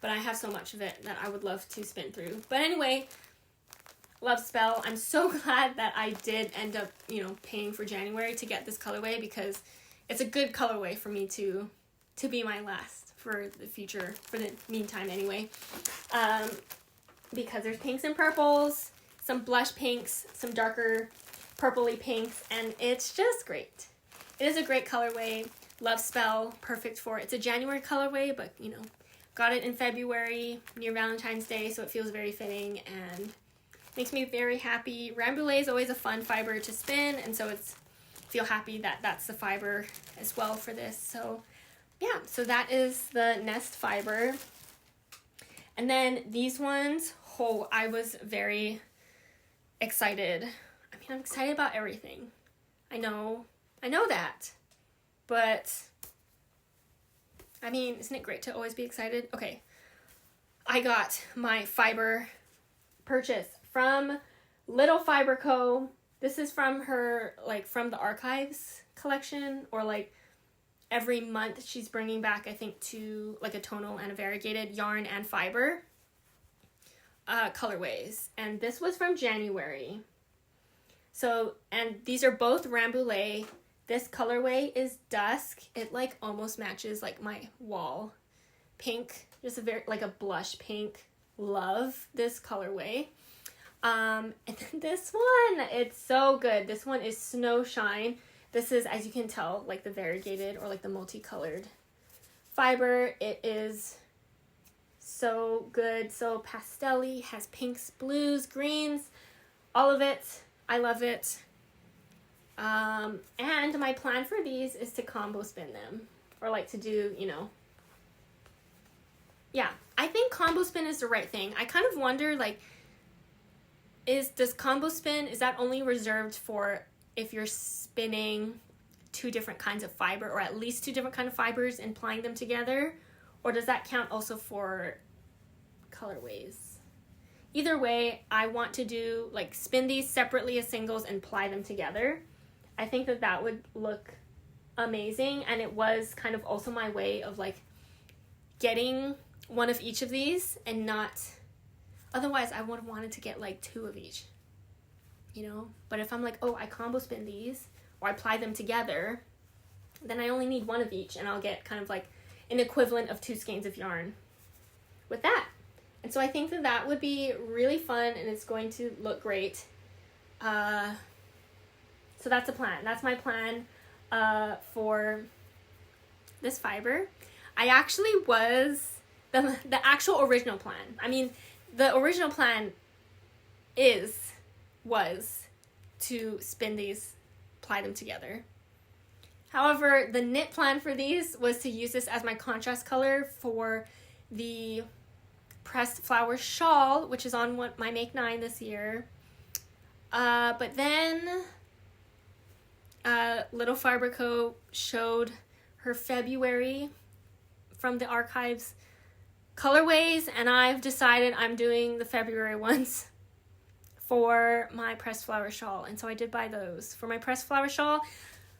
I have so much of it that I would love to spin through. But anyway, Love Spell. I'm so glad that I did end up, you know, paying for January to get this colorway because it's a good colorway for me to be my last for the future, for the meantime anyway. Because there's pinks and purples, some blush pinks, some darker purpley pinks, and it's just great. It is a great colorway. Love Spell, perfect for it. It's a January colorway, but, you know, got it in February near Valentine's Day, so it feels very fitting and makes me very happy. Rambouillet is always a fun fiber to spin, and so feel happy that that's the fiber as well for this. So yeah, so that is the Nest Fiber. And then these ones, I was very excited. I mean, I'm excited about everything. I know that. But, I mean, isn't it great to always be excited? Okay, I got my fiber purchase from Little Fiber Co. This is from her, like, from the Archives collection, or, like, every month she's bringing back, I think, two, like, a tonal and a variegated yarn and fiber colorways. And this was from January. So, and these are both Rambouillet. This colorway is Dusk. It, like, almost matches, like, my wall pink. Just a very, like, a blush pink. Love this colorway. And then this one, it's so good. This one is Snow Shine. This is, as you can tell, like the variegated or like the multicolored fiber. It is so good, so pastel-y, has pinks, blues, greens, all of it. I love it. And my plan for these is to combo spin them, or like to do, you know, yeah, I think combo spin is the right thing. I kind of wonder, like, does combo spin, is that only reserved for if you're spinning two different kinds of fiber, or at least two different kinds of fibers and plying them together? Or does that count also for colorways? Either way, I want to do, like, spin these separately as singles and ply them together. I think that that would look amazing, and it was kind of also my way of, like, getting one of each of these and not, otherwise I would have wanted to get, like, two of each, you know? But if I'm like, oh, I combo spin these, or I ply them together, then I only need one of each, and I'll get kind of like an equivalent of two skeins of yarn with that. And so I think that that would be really fun, and it's going to look great. So that's a plan. That's my plan for this fiber. I actually was, the actual original plan. I mean, the original plan was to spin these, ply them together. However, the knit plan for these was to use this as my contrast color for the pressed flower shawl, which is on my Make 9 this year. But then Little Fiber Co. showed her February from the archives colorways, and I've decided I'm doing the February ones for my pressed flower shawl. And so I did buy those for my pressed flower shawl.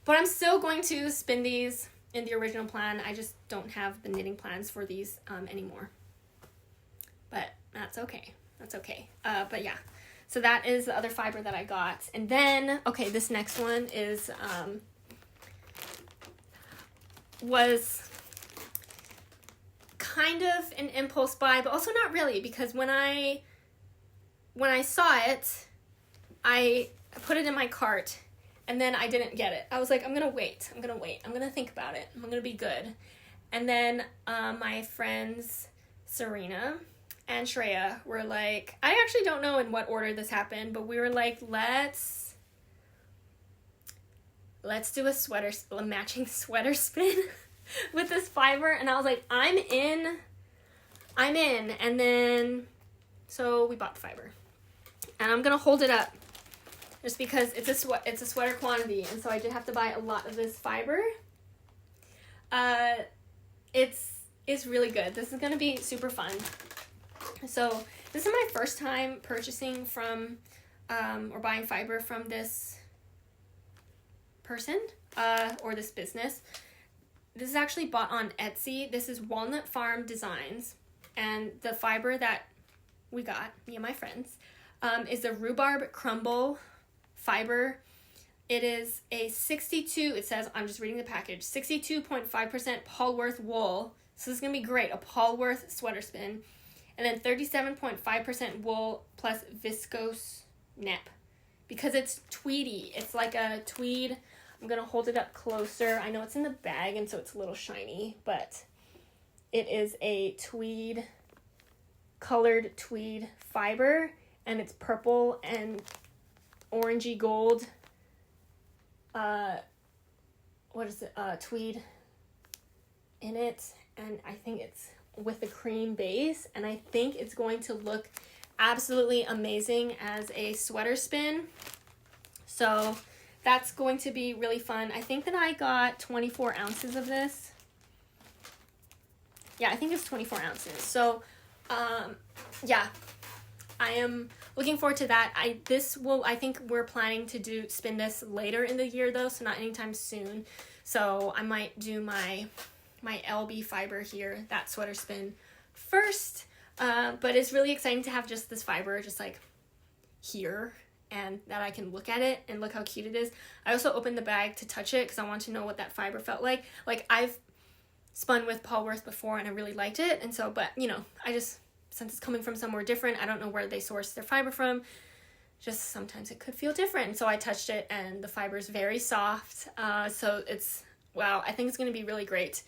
But I'm still going to spin these in the original plan. I just don't have the knitting plans for these anymore. But that's okay. That's okay. But yeah. So that is the other fiber that I got. And then, okay, this next one is, was kind of an impulse buy, but also not really, because when I saw it, I put it in my cart. And then I didn't get it. I was like, I'm going to wait. I'm going to think about it. I'm going to be good. And then my friends Serena and Shreya were like, I actually don't know in what order this happened, but we were like, let's do a matching sweater spin with this fiber. And I was like, I'm in. And then, so we bought the fiber. And I'm going to hold it up. Just because it's a sweater quantity, and so I did have to buy a lot of this fiber. It's really good. This is gonna be super fun. So this is my first time purchasing from or buying fiber from this person or this business. This is actually bought on Etsy. This is Walnut Farm Designs, and the fiber that we got, me and my friends, is the Rhubarb Crumble fiber. It is a 62, it says, I'm just reading the package, 62.5% Polworth wool. So this is going to be great, a Polworth sweater spin. And then 37.5% wool plus viscose nip. Because it's tweedy. It's like a tweed. I'm going to hold it up closer. I know it's in the bag and so it's a little shiny, but it is a tweed, colored tweed fiber. And it's purple and orangey gold, tweed in it, and I think it's with a cream base, and I think it's going to look absolutely amazing as a sweater spin. So that's going to be really fun. I think that I got 24 ounces of this. Yeah, I think it's 24 ounces. So, yeah, I am looking forward to that. I think we're planning to spin this later in the year though, so not anytime soon. So I might do my LB fiber here, that sweater spin first. But it's really exciting to have just this fiber just like here, and that I can look at it and look how cute it is. I also opened the bag to touch it because I want to know what that fiber felt like. Like, I've spun with Polworth before and I really liked it, and so, but you know, since it's coming from somewhere different, I don't know where they source their fiber from. Just sometimes it could feel different. So I touched it and the fiber is very soft. So it's, wow, I think it's going to be really great.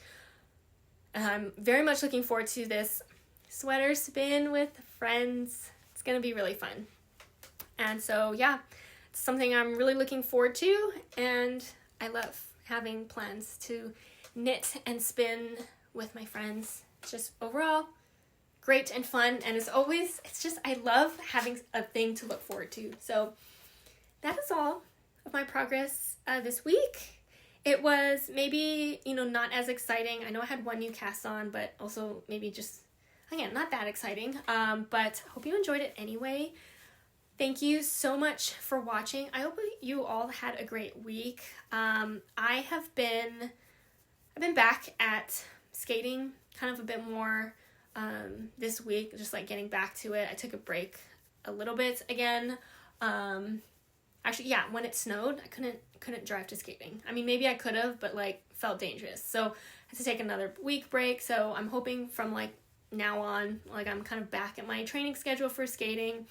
And I'm very much looking forward to this sweater spin with friends. It's going to be really fun. And so, yeah, it's something I'm really looking forward to. And I love having plans to knit and spin with my friends. It's just overall great and fun, and as always, I love having a thing to look forward to. So that is all of my progress this week. It was maybe, not as exciting. I know I had one new cast on, but also maybe just, again, not that exciting. But hope you enjoyed it anyway. Thank you so much for watching. I hope you all had a great week. I've been back at skating kind of a bit more this week, just like getting back to it. I took a break a little bit again. Actually, yeah, when it snowed, I couldn't drive to skating. I mean, maybe I could have, but like felt dangerous. So I had to take another week break. So I'm hoping from like now on, like I'm kind of back at my training schedule for skating.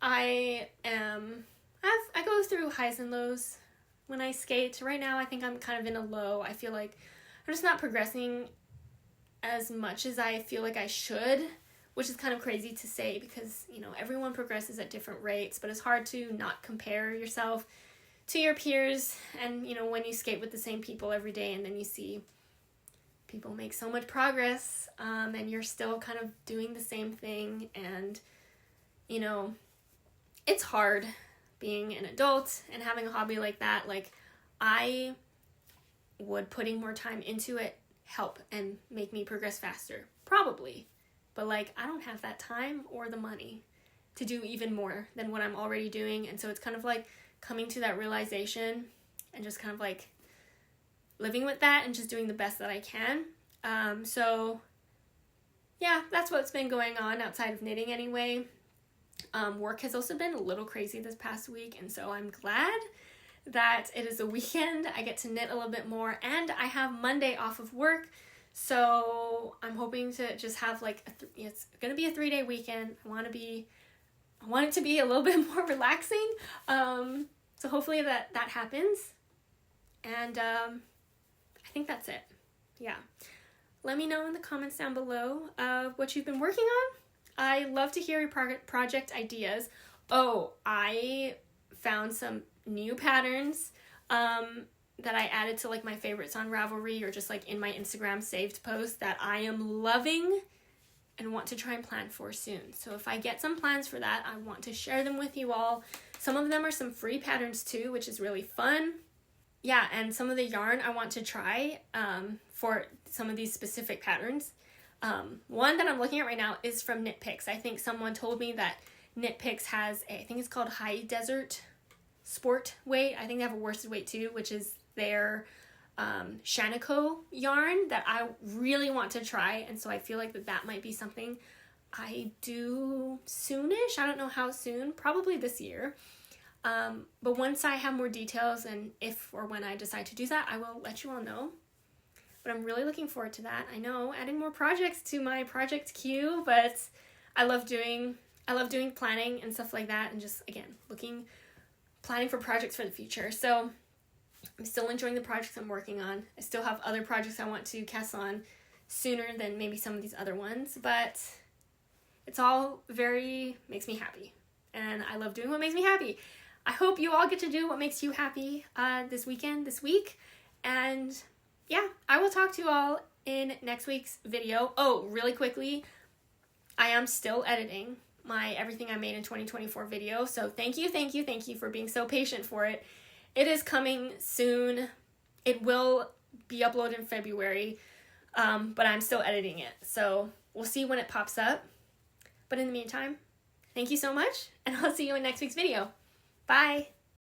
I go through highs and lows when I skate. Right now, I think I'm kind of in a low. I feel like I'm just not progressing as much as I feel like I should, which is kind of crazy to say because, everyone progresses at different rates, but it's hard to not compare yourself to your peers, and you know, when you skate with the same people every day and then you see people make so much progress, and you're still kind of doing the same thing, and you know, it's hard being an adult and having a hobby like that. Like, I would putting more time into it help and make me progress faster, probably, but like, I don't have that time or the money to do even more than what I'm already doing. And so it's kind of like coming to that realization and just kind of like living with that and just doing the best that I can. So yeah, that's what's been going on outside of knitting anyway. Work has also been a little crazy this past week, and so I'm glad that it is a weekend. I get to knit a little bit more, and I have Monday off of work, so I'm hoping to just have like it's gonna be a 3-day weekend. I want it to be a little bit more relaxing, so hopefully that happens, and I think that's it. Yeah, let me know in the comments down below what you've been working on. I love to hear your project ideas. Oh, I found some new patterns that I added to like my favorites on Ravelry or just like in my Instagram saved post that I am loving and want to try and plan for soon. So if I get some plans for that, I want to share them with you all. Some of them are some free patterns too, which is really fun. Yeah, and some of the yarn I want to try for some of these specific patterns. One that I'm looking at right now is from Knit Picks. I think someone told me that Knit Picks has I think it's called High Desert Sport Weight. I think they have a worsted weight too, which is their Shanico yarn that I really want to try. And so I feel like that might be something I do soonish. I don't know how soon, probably this year. But once I have more details and if or when I decide to do that, I will let you all know. But I'm really looking forward to that. I know, adding more projects to my project queue, but I love doing planning and stuff like that, and just, again, planning for projects for the future. So I'm still enjoying the projects I'm working on. I still have other projects I want to cast on sooner than maybe some of these other ones, but it's all makes me happy. And I love doing what makes me happy. I hope you all get to do what makes you happy this week. And yeah, I will talk to you all in next week's video. Oh, really quickly, I am still editing my Everything I Made in 2024 video. So thank you for being so patient for it. It is coming soon. It will be uploaded in February, but I'm still editing it. So we'll see when it pops up. But in the meantime, thank you so much, and I'll see you in next week's video. Bye!